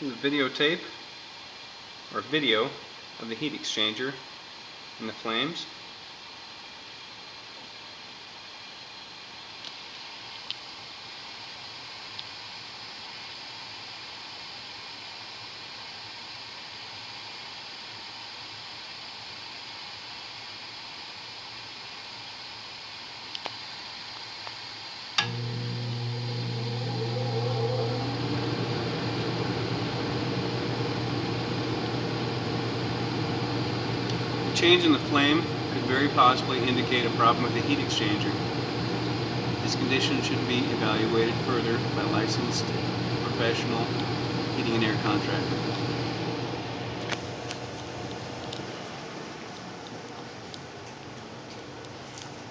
The videotape or video of the heat exchanger and the flames. A change in the flame could very possibly indicate a problem with the heat exchanger. This condition should be evaluated further by a licensed professional heating and air contractor.